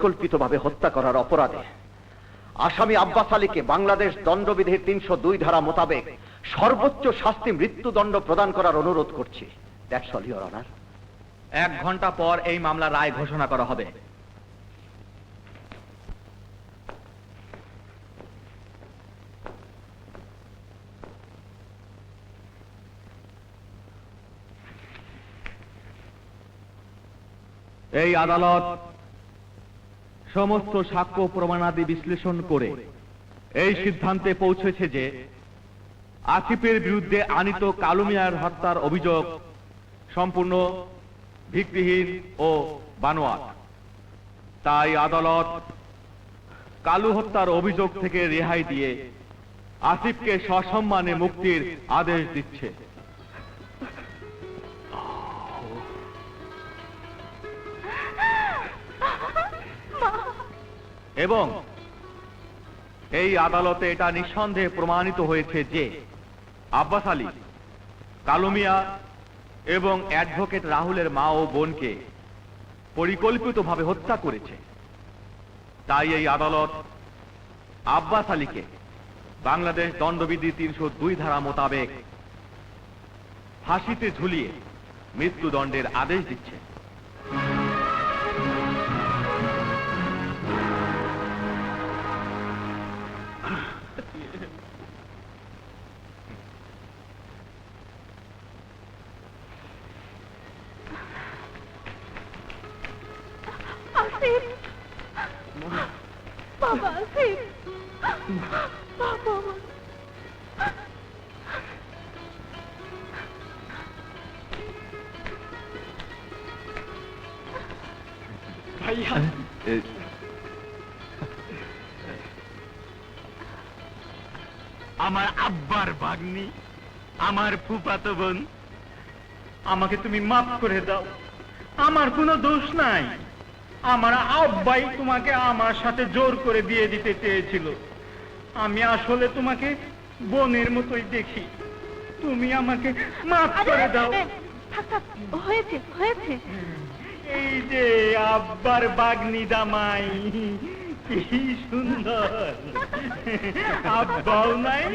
পরিকল্পিতভাবে হত্যা করার অপরাধে আসামি আব্বাস আলীকে বাংলাদেশ দণ্ডবিধির ৩০২ ধারা মোতাবেক সর্বোচ্চ শাস্তি মৃত্যুদণ্ড প্রদান করার অনুরোধ করছি। That's all your honour. 1 ঘন্টা পর এই মামলার রায় ঘোষণা করা হবে। এই আদালত সমস্ত সাক্ষ্য প্রমাণাদি বিশ্লেষণ করে এই সিদ্ধান্তে পৌঁছেছে যে আসিফের বিরুদ্ধে আনীত কালু মিয়ার হত্যার অভিযোগ সম্পূর্ণ ভিত্তিহীন ও বানোয়াট। তাই আদালত কালু হত্যার অভিযোগ থেকে রেহাই দিয়ে আসিফকে সসম্মানে মুক্তির আদেশ দিচ্ছে। এবং এই আদালতে এটা নিঃসন্দেহে প্রমাণিত হয়েছে যে আব্বাস আলী কালু মিয়া এবং অ্যাডভোকেট রাহুলের মা ও বোনকে পরিকল্পিতভাবে হত্যা করেছে। তাই এই আদালত আব্বাস আলীকে বাংলাদেশ দণ্ডবিধি ৩০২ ধারা মোতাবেক ফাঁসিতে ঝুলিয়ে মৃত্যুদণ্ডের আদেশ দিচ্ছে। আসিফ, বাবা আসিফ, বাবা আমার। ভাইয়া, আমার আব্বার ভাগ্নি, আমার ফুফাতো বোন, আমাকে তুমি মাফ করে দাও। আমার কোনো দোষ নাই। আমার আব্বাই তোমাকে আমার সাথে জোর করে বিয়ে দিতে চেয়েছিল। আমি আসলে তোমাকে বোনের মতোই দেখি। তুমি আমাকে মাফ করে দাও। হয়েছে হয়েছে। এই যে আব্বার ভাগ্নি জামাই, কি সুন্দর। আব্বাও নাই,